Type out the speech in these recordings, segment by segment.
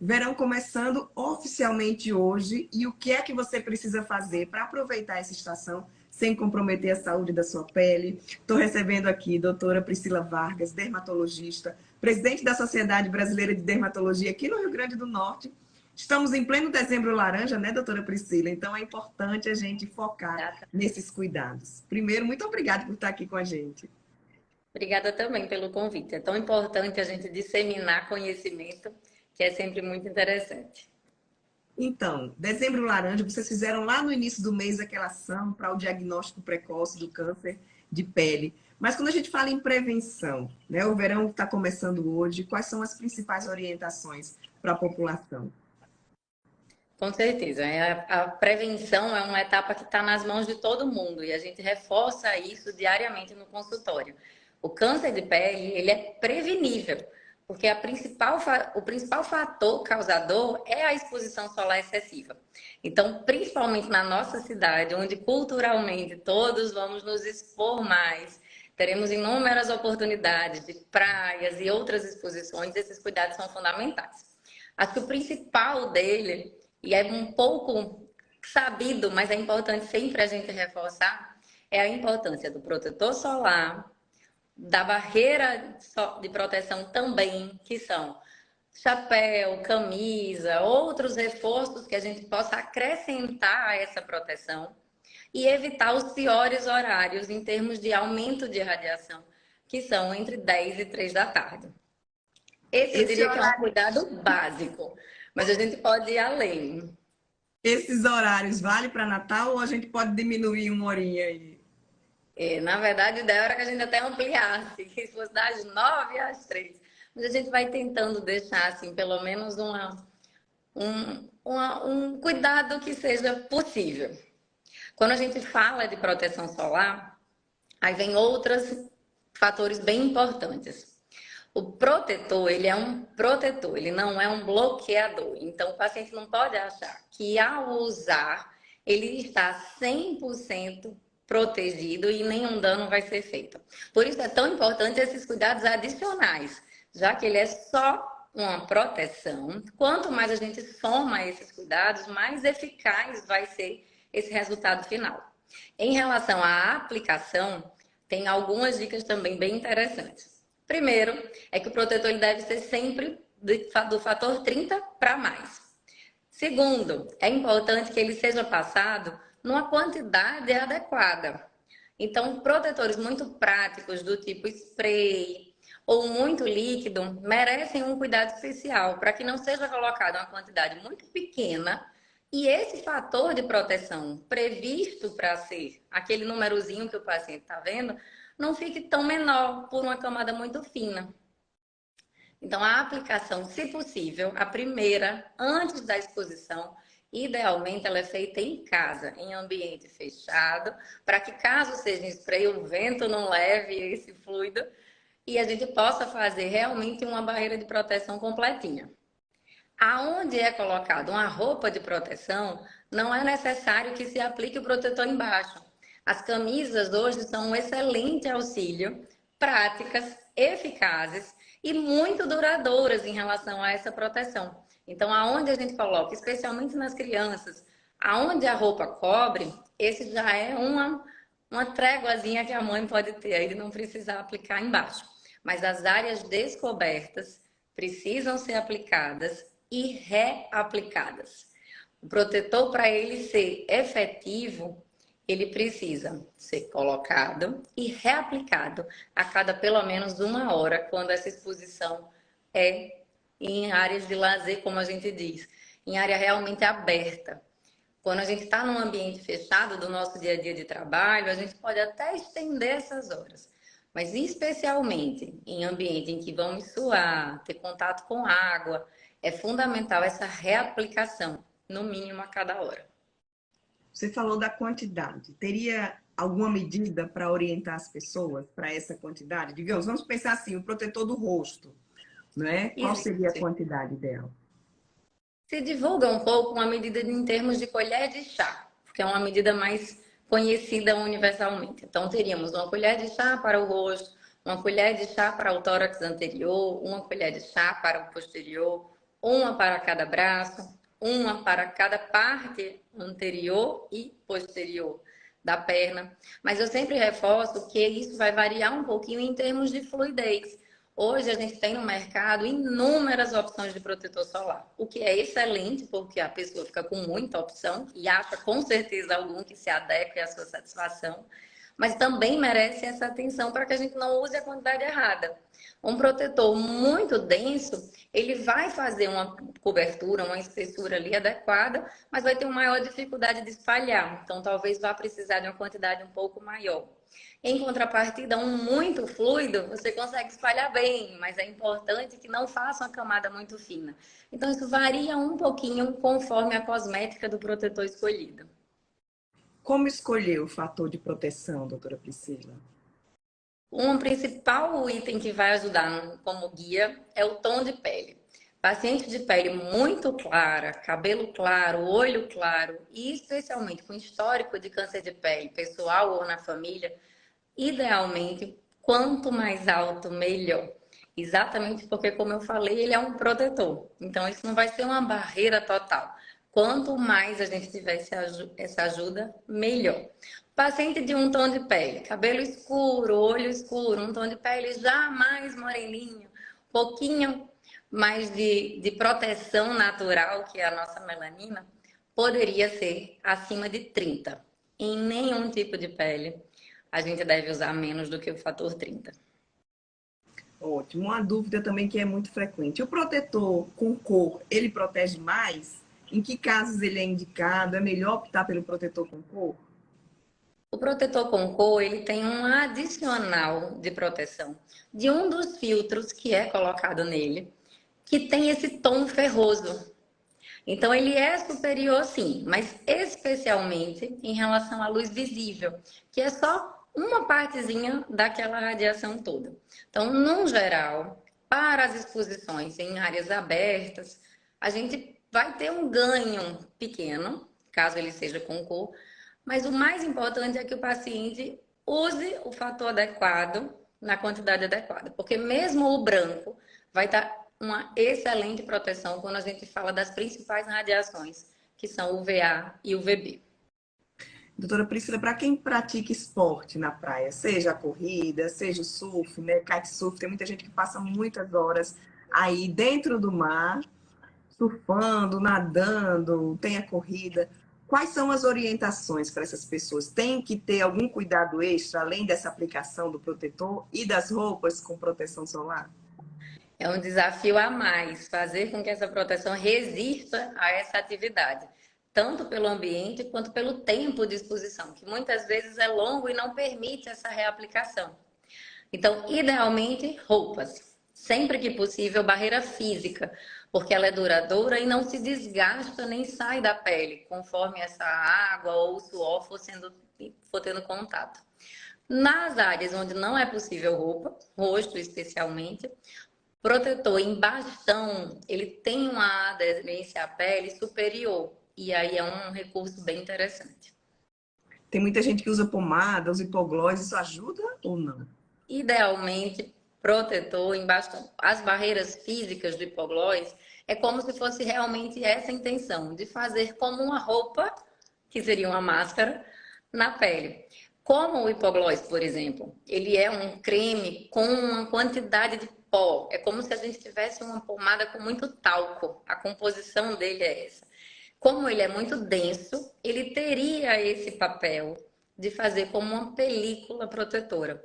Verão começando oficialmente hoje. E o que é que você precisa fazer para aproveitar essa estação sem comprometer a saúde da sua pele? Estou recebendo aqui a doutora Priscila Vargas, dermatologista, presidente da Sociedade Brasileira de Dermatologia aqui no Rio Grande do Norte. Estamos em pleno dezembro laranja, né, doutora Priscila? Então é importante a gente focar nesses cuidados. Primeiro, muito obrigada por estar aqui com a gente. Obrigada também pelo convite. É tão importante a gente disseminar conhecimento, que é sempre muito interessante. Então, dezembro laranja, vocês fizeram lá no início do mês aquela ação para o diagnóstico precoce do câncer de pele. Mas quando a gente fala em prevenção, né, o verão está começando hoje, quais são as principais orientações para a população? Com certeza. A prevenção é uma etapa que está nas mãos de todo mundo e a gente reforça isso diariamente no consultório. O câncer de pele, ele é prevenível, porque o principal fator causador é a exposição solar excessiva. Então, principalmente na nossa cidade, onde culturalmente todos vamos nos expor mais, teremos inúmeras oportunidades de praias e outras exposições, esses cuidados são fundamentais. Acho que o principal dele, e é um pouco sabido, mas é importante sempre a gente reforçar, é a importância do protetor solar, da barreira de proteção também, que são chapéu, camisa, outros reforços que a gente possa acrescentar a essa proteção e evitar os piores horários em termos de aumento de radiação, que são entre 10 e 3 da tarde. Esse eu diria que é um cuidado básico, mas a gente pode ir além. Esses horários vale para Natal ou a gente pode diminuir uma horinha aí? Na verdade, a ideia era que a gente até ampliasse, que fosse das 9 às 3. Mas a gente vai tentando deixar, assim, pelo menos um cuidado que seja possível. Quando a gente fala de proteção solar, aí vem outros fatores bem importantes. O protetor, ele é um protetor, ele não é um bloqueador. Então, o paciente não pode achar que ao usar, ele está 100% protegido e nenhum dano vai ser feito. Por isso é tão importante esses cuidados adicionais, já que ele é só uma proteção. Quanto mais a gente soma esses cuidados, mais eficaz vai ser esse resultado final. Em relação à aplicação, tem algumas dicas também bem interessantes. Primeiro, é que o protetor ele deve ser sempre do fator 30 para mais. Segundo, é importante que ele seja passado numa quantidade adequada. Então, protetores muito práticos, do tipo spray ou muito líquido, merecem um cuidado especial para que não seja colocado uma quantidade muito pequena e esse fator de proteção previsto para ser aquele númerozinho que o paciente está vendo, não fique tão menor por uma camada muito fina. Então, a aplicação, se possível, a primeira, antes da exposição, idealmente ela é feita em casa, em ambiente fechado, para que caso seja em spray, o vento não leve esse fluido e a gente possa fazer realmente uma barreira de proteção completinha. Aonde é colocado uma roupa de proteção, não é necessário que se aplique o protetor embaixo. As camisas hoje são um excelente auxílio, práticas, eficazes e muito duradouras em relação a essa proteção. Então, aonde a gente coloca, especialmente nas crianças, aonde a roupa cobre, esse já é uma tréguazinha que a mãe pode ter aí de não precisar aplicar embaixo. Mas as áreas descobertas precisam ser aplicadas e reaplicadas. O protetor, para ele ser efetivo, ele precisa ser colocado e reaplicado a cada pelo menos uma hora, quando essa exposição é em áreas de lazer, como a gente diz, em área realmente aberta. Quando a gente está num ambiente fechado do nosso dia a dia de trabalho, a gente pode até estender essas horas. Mas especialmente em ambiente em que vamos suar, ter contato com água, é fundamental essa reaplicação, no mínimo a cada hora. Você falou da quantidade. Teria alguma medida para orientar as pessoas para essa quantidade? Digamos, vamos pensar assim, o protetor do rosto, né? Qual seria a Existe. quantidade dela? Se divulga um pouco uma medida em termos de colher de chá, porque é uma medida mais conhecida universalmente. Então, teríamos uma colher de chá para o rosto, uma colher de chá para o tórax anterior, uma colher de chá para o posterior, uma para cada braço, uma para cada parte anterior e posterior da perna. Mas eu sempre reforço que isso vai variar um pouquinho em termos de fluidez. Hoje a gente tem no mercado inúmeras opções de protetor solar, o que é excelente porque a pessoa fica com muita opção e acha com certeza algum que se adeque à sua satisfação, mas também merece essa atenção para que a gente não use a quantidade errada. Um protetor muito denso, ele vai fazer uma cobertura, uma espessura ali adequada, mas vai ter uma maior dificuldade de espalhar. Então, talvez vá precisar de uma quantidade um pouco maior. Em contrapartida, um muito fluido, você consegue espalhar bem, mas é importante que não faça uma camada muito fina. Então, isso varia um pouquinho conforme a cosmética do protetor escolhido. Como escolher o fator de proteção, doutora Priscila? Um principal item que vai ajudar como guia é o tom de pele. Paciente de pele muito clara, cabelo claro, olho claro e especialmente com histórico de câncer de pele, pessoal ou na família, idealmente, quanto mais alto, melhor. Exatamente porque, como eu falei, ele é um protetor. Então, isso não vai ser uma barreira total. Quanto mais a gente tiver essa ajuda, melhor. Paciente de um tom de pele, cabelo escuro, olho escuro, um tom de pele já mais moreninho, pouquinho mais de proteção natural, que é a nossa melanina, poderia ser acima de 30. Em nenhum tipo de pele a gente deve usar menos do que o fator 30. Ótimo. Uma dúvida também que é muito frequente. O protetor com cor, ele protege mais? Em que casos ele é indicado? É melhor optar pelo protetor com cor? O protetor com cor, ele tem um adicional de proteção de um dos filtros que é colocado nele, que tem esse tom ferroso. Então, ele é superior sim, mas especialmente em relação à luz visível, que é só uma partezinha daquela radiação toda. Então, no geral, para as exposições em áreas abertas, a gente vai ter um ganho pequeno, caso ele seja com cor, mas o mais importante é que o paciente use o fator adequado na quantidade adequada, porque mesmo o branco vai estar uma excelente proteção quando a gente fala das principais radiações, que são o UVA e o UVB. Doutora Priscila, para quem pratica esporte na praia, seja a corrida, seja o surf, né, kitesurf, tem muita gente que passa muitas horas aí dentro do mar, surfando, nadando, tem a corrida. Quais são as orientações para essas pessoas? Tem que ter algum cuidado extra, além dessa aplicação do protetor e das roupas com proteção solar? É um desafio a mais fazer com que essa proteção resista a essa atividade, tanto pelo ambiente quanto pelo tempo de exposição, que muitas vezes é longo e não permite essa reaplicação. Então, idealmente, roupas. Sempre que possível, barreira física, porque ela é duradoura e não se desgasta nem sai da pele, conforme essa água ou o suor for tendo contato. Nas áreas onde não é possível roupa, rosto especialmente, protetor em bastão, ele tem uma aderência à pele superior. E aí é um recurso bem interessante. Tem muita gente que usa pomada, usa hipoglós, isso ajuda ou não? Idealmente, protetor em bastão. As barreiras físicas do hipoglós é como se fosse realmente essa intenção, de fazer como uma roupa, que seria uma máscara, na pele. Como o hipoglós, por exemplo, ele é um creme com uma quantidade de pó. É como se a gente tivesse uma pomada com muito talco. A composição dele é essa. Como ele é muito denso, ele teria esse papel de fazer como uma película protetora.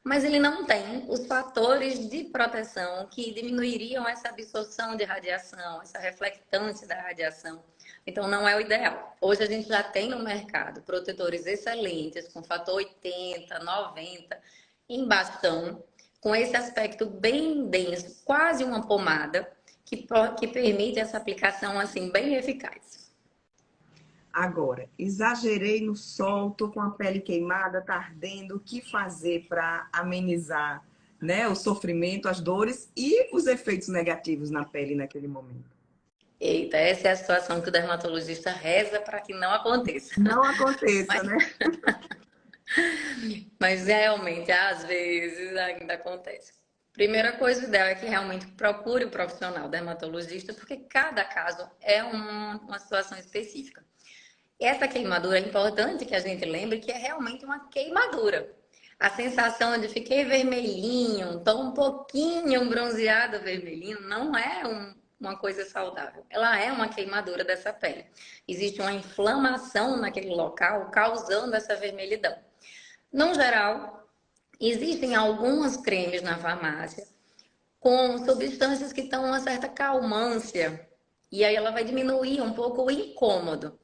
Mas ele não tem os fatores de proteção que diminuiriam essa absorção de radiação, essa reflectância da radiação. Então, não é o ideal. Hoje a gente já tem no mercado protetores excelentes, com fator 80, 90, em bastão, com esse aspecto bem denso, quase uma pomada, que permite essa aplicação assim bem eficaz. Agora, exagerei no sol, tô com a pele queimada, tá ardendo, o que fazer para amenizar, né, o sofrimento, as dores e os efeitos negativos na pele naquele momento? Eita, essa é a situação que o dermatologista reza para que não aconteça. Não aconteça, Mas, né? mas realmente, às vezes, ainda acontece. Primeira coisa, o ideal é que realmente procure o profissional dermatologista, porque cada caso é uma situação específica. Essa queimadura é importante que a gente lembre que é realmente uma queimadura. A sensação de fiquei vermelhinho, estou um pouquinho bronzeado vermelhinho, não é uma coisa saudável. Ela é uma queimadura dessa pele. Existe uma inflamação naquele local causando essa vermelhidão. No geral, existem alguns cremes na farmácia com substâncias que dão uma certa calmância. E aí ela vai diminuir um pouco o incômodo.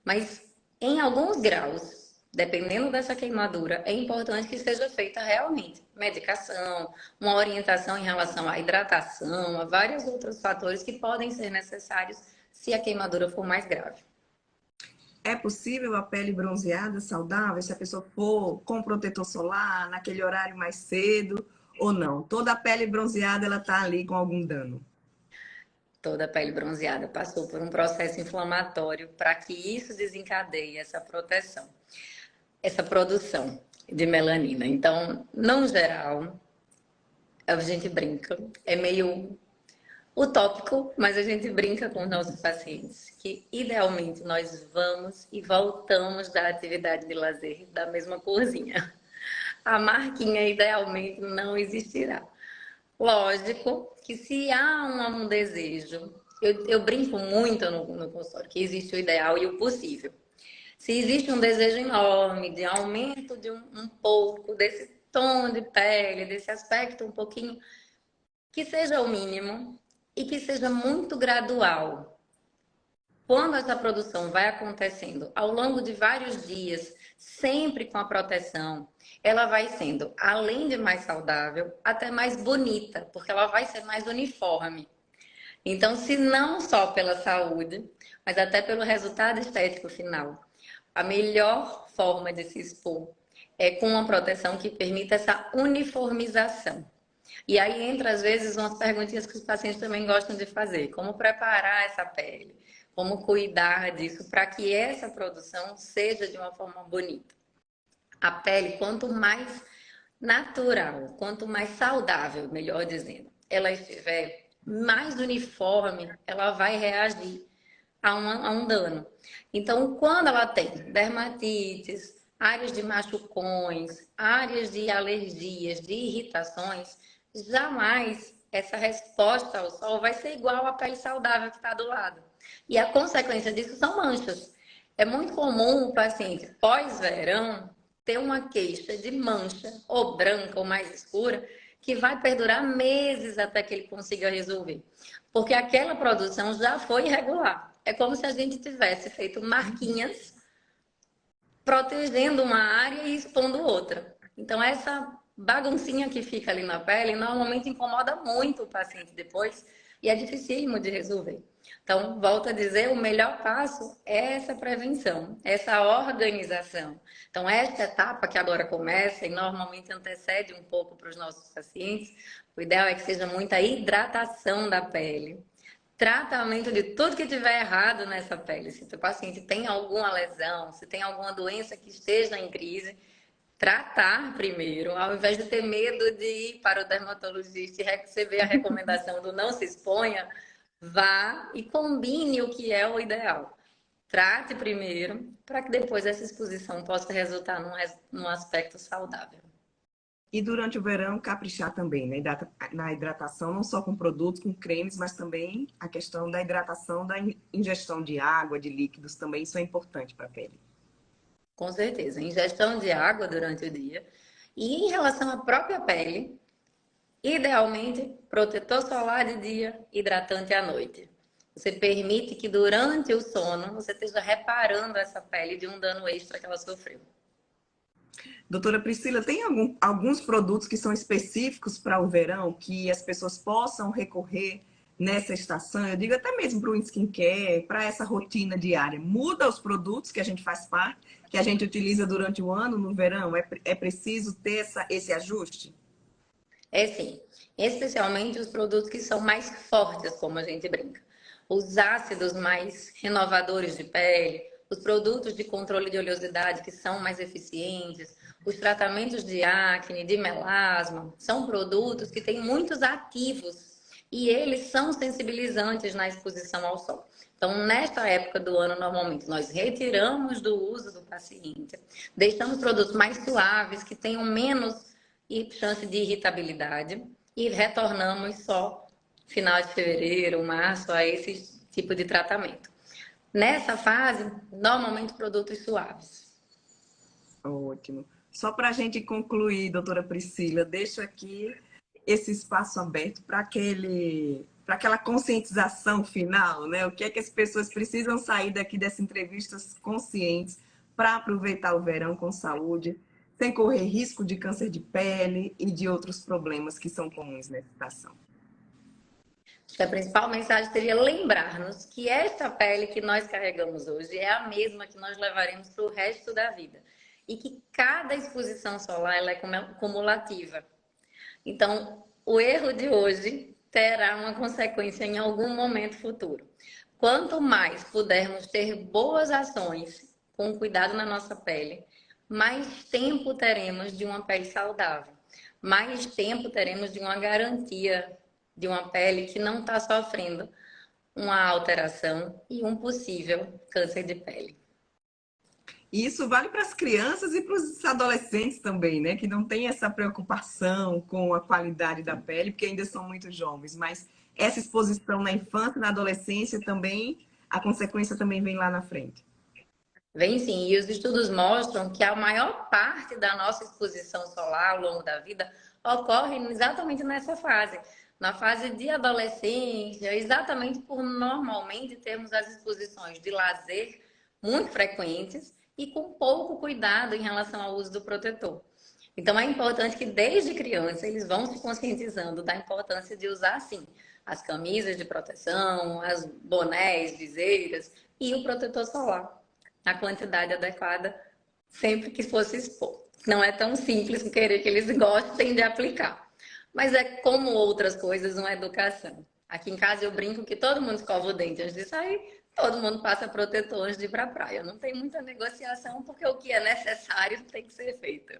Mas em alguns graus, dependendo dessa queimadura, é importante que seja feita realmente medicação, uma orientação em relação à hidratação, a vários outros fatores que podem ser necessários se a queimadura for mais grave. É possível a pele bronzeada saudável se a pessoa for com protetor solar, naquele horário mais cedo ou não? Toda a pele bronzeada ela está ali com algum dano. Toda a pele bronzeada passou por um processo inflamatório para que isso desencadeie essa proteção, essa produção de melanina. Então, no geral, a gente brinca, é meio utópico, mas a gente brinca com os nossos pacientes que, idealmente, nós vamos e voltamos da atividade de lazer da mesma corzinha. A marquinha, idealmente, não existirá. Lógico que se há um desejo, eu brinco muito no consultório, que existe o ideal e o possível. Se existe um desejo enorme de aumento de um pouco desse tom de pele, desse aspecto um pouquinho, que seja o mínimo e que seja muito gradual. Quando essa produção vai acontecendo ao longo de vários dias, sempre com a proteção, ela vai sendo, além de mais saudável, até mais bonita, porque ela vai ser mais uniforme. Então, se não só pela saúde, mas até pelo resultado estético final, a melhor forma de se expor é com uma proteção que permita essa uniformização. E aí entra, às vezes, umas perguntinhas que os pacientes também gostam de fazer. Como preparar essa pele? Como cuidar disso para que essa produção seja de uma forma bonita? A pele, quanto mais natural, quanto mais saudável, melhor dizendo, ela estiver, mais uniforme ela vai reagir a um dano. Então, quando ela tem dermatites, áreas de machucões, áreas de alergias, de irritações, jamais essa resposta ao sol vai ser igual à pele saudável que está do lado. E a consequência disso são manchas. É muito comum o paciente pós-verão ter uma queixa de mancha, ou branca ou mais escura, que vai perdurar meses até que ele consiga resolver. Porque aquela produção já foi irregular. É como se a gente tivesse feito marquinhas protegendo uma área e expondo outra. Então, essa baguncinha que fica ali na pele normalmente incomoda muito o paciente depois e é dificílimo de resolver. Então, volto a dizer, o melhor passo é essa prevenção, essa organização. Então, esta etapa que agora começa e normalmente antecede um pouco para os nossos pacientes, o ideal é que seja muita hidratação da pele, tratamento de tudo que tiver errado nessa pele. Se o paciente tem alguma lesão, se tem alguma doença que esteja em crise, tratar primeiro, ao invés de ter medo de ir para o dermatologista e receber a recomendação do não se exponha, vá e combine o que é o ideal. Trate primeiro, para que depois essa exposição possa resultar num aspecto saudável. E durante o verão, caprichar também, né? Na hidratação, não só com produtos, com cremes, mas também a questão da hidratação, da ingestão de água, de líquidos também, isso é importante para a pele. Com certeza, ingestão de água durante o dia. E em relação à própria pele, idealmente, protetor solar de dia, hidratante à noite. Você permite que durante o sono você esteja reparando essa pele de um dano extra que ela sofreu. Doutora Priscila, tem alguns produtos que são específicos para o verão, que as pessoas possam recorrer nessa estação? Eu digo até mesmo para o skincare, para essa rotina diária. Muda os produtos que a gente faz parte, que a gente utiliza durante o ano, no verão? É preciso ter esse ajuste? É sim, especialmente os produtos que são mais fortes, como a gente brinca. Os ácidos mais renovadores de pele, os produtos de controle de oleosidade que são mais eficientes, Os tratamentos de acne, de melasma, são produtos que têm muitos ativos e eles são sensibilizantes na exposição ao sol. Então, nesta época do ano, normalmente, nós retiramos do uso do paciente, deixamos produtos mais suaves, que tenham menos chance de irritabilidade, e retornamos só final de fevereiro, março, a esse tipo de tratamento. Nessa fase, normalmente produtos suaves. Ótimo. Só para a gente concluir, doutora Priscila, deixo aqui esse espaço aberto para aquela conscientização final, né? O que é que as pessoas precisam sair daqui dessa entrevista conscientes para aproveitar o verão com saúde, sem correr risco de câncer de pele e de outros problemas que são comuns nessa estação. Acho que a principal mensagem seria lembrar-nos que esta pele que nós carregamos hoje é a mesma que nós levaremos para o resto da vida. E que cada exposição solar ela é cumulativa. Então, o erro de hoje terá uma consequência em algum momento futuro. Quanto mais pudermos ter boas ações com cuidado na nossa pele, mais tempo teremos de uma pele saudável. Mais tempo teremos de uma garantia de uma pele que não está sofrendo uma alteração e um possível câncer de pele. E isso vale para as crianças e para os adolescentes também, né? Que não tem essa preocupação com a qualidade da pele, porque ainda são muito jovens. Mas essa exposição na infância e na adolescência também, a consequência também vem lá na frente. Vem sim, e os estudos mostram que a maior parte da nossa exposição solar ao longo da vida ocorre exatamente nessa fase. Na fase de adolescência, exatamente por normalmente termos as exposições de lazer muito frequentes e com pouco cuidado em relação ao uso do protetor. Então é importante que desde criança eles vão se conscientizando da importância de usar sim as camisas de proteção, as bonés, viseiras e o protetor solar, a quantidade adequada sempre que fosse expor. Não é tão simples querer que eles gostem de aplicar, mas é como outras coisas uma educação. Aqui em casa eu brinco que todo mundo escova o dente antes de sair, todo mundo passa protetor antes de ir para a praia. Não tem muita negociação, porque o que é necessário tem que ser feito.